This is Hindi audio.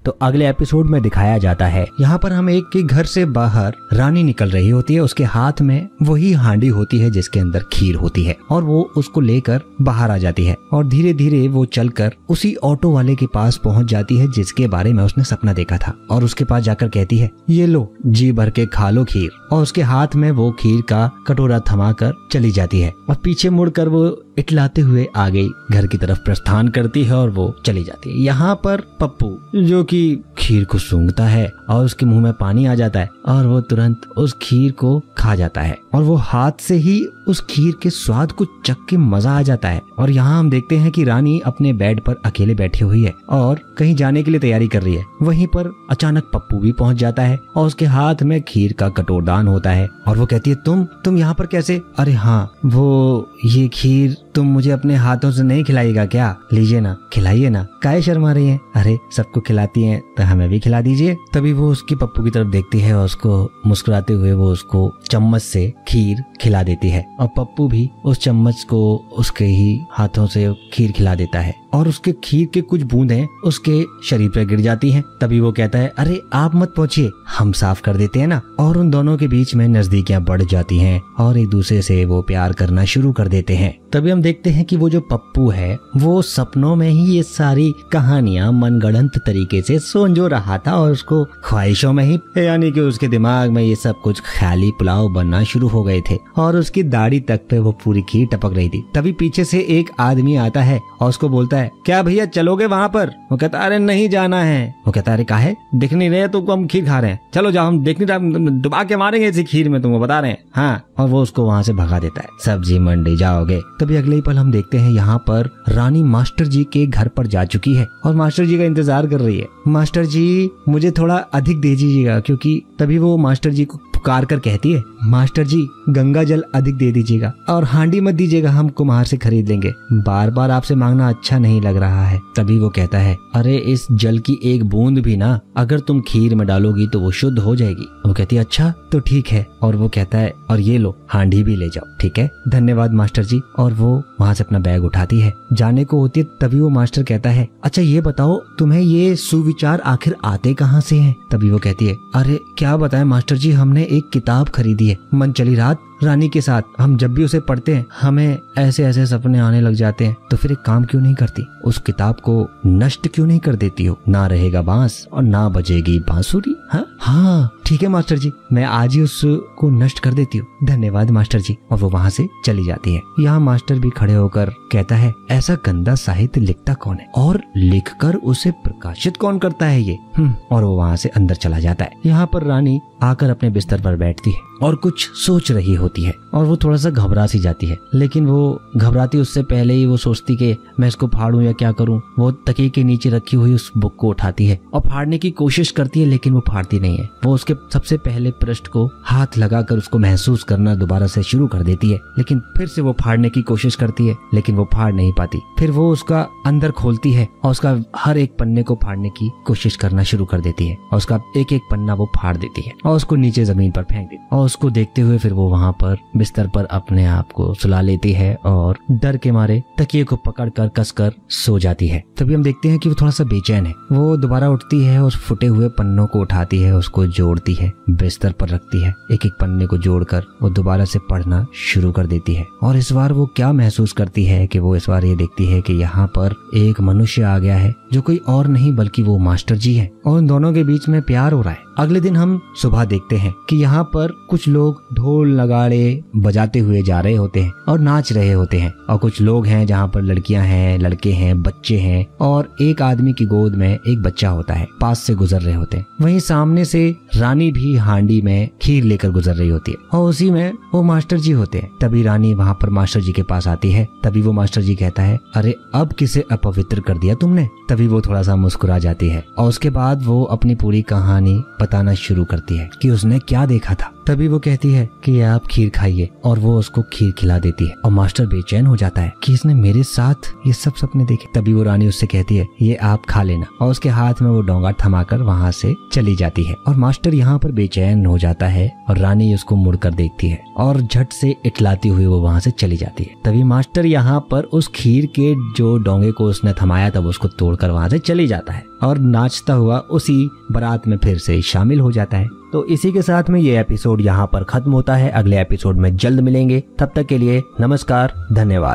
तो अगले एपिसोड में दिखाया जाता है। यहाँ पर हम एक के घर से बाहर रानी निकल रही होती है, उसके हाथ में वही हांडी होती है जिसके अंदर खीर होती है और वो उसको लेकर बाहर आ जाती है और धीरे धीरे वो चलकर उसी ऑटो वाले के पास पहुंच जाती है जिसके बारे में उसने सपना देखा था और उसके पास जाकर कहती है, ये लो जी भर के खा लो खीर, और उसके हाथ में वो खीर का कटोरा थमाकर चली जाती है और पीछे मुड़कर वो इटलाते हुए आगे घर की तरफ प्रस्थान करती है और वो चली जाती है। यहाँ पर पप्पू जो कि खीर को सूंघता है और उसके मुंह में पानी आ जाता है और वो तुरंत उस खीर को खा जाता है और वो हाथ से ही उस खीर के स्वाद को चख के मजा आ जाता है। और यहाँ हम देखते हैं कि रानी अपने बेड पर अकेले बैठी हुई है और कहीं जाने के लिए तैयारी कर रही है। वहीं पर अचानक पप्पू भी पहुंच जाता है और उसके हाथ में खीर का कटोरदान होता है और वो कहती है, तुम यहाँ पर कैसे? अरे हाँ, वो ये खीर तुम मुझे अपने हाथों से नहीं खिलाएगा क्या? लीजिए ना, खिलाइए ना, काहे शर्मा रही हैं? अरे सबको खिलाती हैं तो हमें भी खिला दीजिए। तभी वो उसकी पप्पू की तरफ देखती है और उसको मुस्कुराते हुए वो उसको चम्मच से खीर खिला देती है और पप्पू भी उस चम्मच को उसके ही हाथों से खीर खिला देता है और उसके खीर के कुछ बूंदें उसके शरीर पर गिर जाती हैं। तभी वो कहता है, अरे आप मत पहुंचिए, हम साफ कर देते हैं ना। और उन दोनों के बीच में नजदीकियां बढ़ जाती हैं और एक दूसरे से वो प्यार करना शुरू कर देते हैं। तभी हम देखते हैं कि वो जो पप्पू है वो सपनों में ही ये सारी कहानियां मनगढ़ंत तरीके से सोचो रहा था और उसको ख्वाहिशों में ही, यानी कि उसके दिमाग में ये सब कुछ ख्याली पुलाव बनना शुरू हो गए थे और उसकी दाढ़ी तक पे वो पूरी खीर टपक रही थी। तभी पीछे से एक आदमी आता है और उसको बोलता है, क्या भैया चलोगे वहाँ पर? वो कहता, अरे नहीं जाना है। वो कहता, अरे काहे? दिख नहीं रहे तुमको हम खीर खा रहे हैं, चलो जाओ, हम देख नहीं रहे, डुबा के मारेंगे इसी खीर में, तुमको बता रहे हैं। हाँ, और वो उसको वहाँ से भगा देता है। सब्जी मंडी जाओगे? तभी अगले ही पल हम देखते हैं यहाँ पर रानी मास्टर जी के घर पर जा चुकी है और मास्टर जी का इंतजार कर रही है। मास्टर जी मुझे थोड़ा अधिक दे दीजिएगा, क्योंकि तभी वो मास्टर जी को पुकार कर कहती है, मास्टर जी गंगा जल अधिक दे दीजिएगा और हांडी मत दीजिएगा, हम कुम्हार से खरीद लेंगे, बार बार आपसे मांगना अच्छा नहीं लग रहा है। तभी वो कहता है, अरे इस जल की एक बूंद भी ना अगर तुम खीर में डालोगी तो वो शुद्ध हो जाएगी। वो कहती है, अच्छा तो ठीक है। और वो कहता है, और ये लो हांडी भी ले जाओ। ठीक है, धन्यवाद मास्टर जी। और वो वहाँ से अपना बैग उठाती है, जाने को होती है। तभी वो मास्टर कहता है, अच्छा ये बताओ तुम्हें ये सुविचार आखिर आते कहाँ से हैं? तभी वो कहती है, अरे क्या बताएं मास्टर जी, हमने एक किताब खरीदी है मन चली रात रानी के साथ, हम जब भी उसे पढ़ते हैं हमें ऐसे ऐसे सपने आने लग जाते हैं, तो फिर एक काम क्यों नहीं करती, उस किताब को नष्ट क्यों नहीं कर देती हो? ना रहेगा बांस और ना बजेगी बांसुरी। हाँ ठीक है मास्टर जी, मैं आज ही उसको नष्ट कर देती हूँ, धन्यवाद मास्टर जी। और वो वहाँ से चली जाती है। यहाँ मास्टर भी खड़े होकर कहता है, ऐसा गंदा साहित्य लिखता कौन है और लिखकर उसे प्रकाशित कौन करता है ये? और वो वहाँ से अंदर चला जाता है। यहाँ पर रानी आकर अपने बिस्तर पर बैठती है और कुछ सोच रही होती है और वो थोड़ा सा घबरा सी जाती है, लेकिन वो घबराती उससे पहले ही वो सोचती कि मैं इसको फाड़ूं या क्या करूं। वो तकिए के नीचे रखी हुई उस बुक को उठाती है और फाड़ने की कोशिश करती है, लेकिन वो फाड़ती नहीं है। वो उसके सबसे पहले पृष्ठ को हाथ लगाकर उसको महसूस करना दोबारा से शुरू कर देती है, लेकिन फिर से वो फाड़ने की कोशिश करती है, लेकिन वो फाड़ नहीं पाती। फिर वो उसका अंदर खोलती है और उसका हर एक पन्ने को फाड़ने की कोशिश करना शुरू कर देती है और उसका एक एक पन्ना वो फाड़ देती है और उसको नीचे जमीन पर फेंक देती है। और उसको देखते हुए फिर वो वहाँ पर बिस्तर पर अपने आप को सुला लेती है और डर के मारे तकिए को पकड़कर कसकर सो जाती है। तभी हम देखते हैं कि वो थोड़ा सा बेचैन है। वो दोबारा उठती है और फुटे हुए पन्नों को उठाती है, उसको जोड़ती है, बिस्तर पर रखती है, एक एक पन्ने को जोड़कर वो दोबारा से पढ़ना शुरू कर देती है। और इस बार वो क्या महसूस करती है कि वो इस बार ये देखती है कि यहाँ पर एक मनुष्य आ गया है जो कोई और नहीं बल्कि वो मास्टर जी है और उन दोनों के बीच में प्यार हो रहा है। अगले दिन हम सुबह देखते हैं कि यहाँ पर कुछ लोग ढोल नगाड़े बजाते हुए जा रहे होते हैं और नाच रहे होते हैं और कुछ लोग हैं जहाँ पर लड़कियां हैं, लड़के हैं, बच्चे हैं और एक आदमी की गोद में एक बच्चा होता है, पास से गुजर रहे होते हैं। वहीं सामने से रानी भी हांडी में खीर लेकर गुजर रही होती है और उसी में वो मास्टर जी होते हैं। तभी रानी वहाँ पर मास्टर जी के पास आती है। तभी वो मास्टर जी कहता है, अरे अब किसे अपवित्र कर दिया तुमने? तभी वो थोड़ा सा मुस्कुरा जाती है और उसके बाद वो अपनी पूरी कहानी बताना शुरू करती है कि उसने क्या देखा था। तभी वो कहती है कि आप खीर खाइए और वो उसको खीर खिला देती है और मास्टर बेचैन हो जाता है कि इसने मेरे साथ ये सब सपने देखे। तभी वो रानी उससे कहती है ये आप खा लेना और उसके हाथ में वो डोंगा थमाकर वहाँ से चली जाती है। और मास्टर यहाँ पर बेचैन हो जाता है और रानी उसको मुड़कर देखती है और झट से इटलाती हुई वो वहाँ से चली जाती है। तभी मास्टर यहाँ पर उस खीर के जो डोंगे को उसने थमाया तब उसको तोड़कर वहाँ से चली जाता है और नाचता हुआ उसी बारात में फिर से शामिल हो जाता है। तो इसी के साथ में ये एपिसोड यहाँ पर खत्म होता है। अगले एपिसोड में जल्द मिलेंगे, तब तक के लिए नमस्कार, धन्यवाद।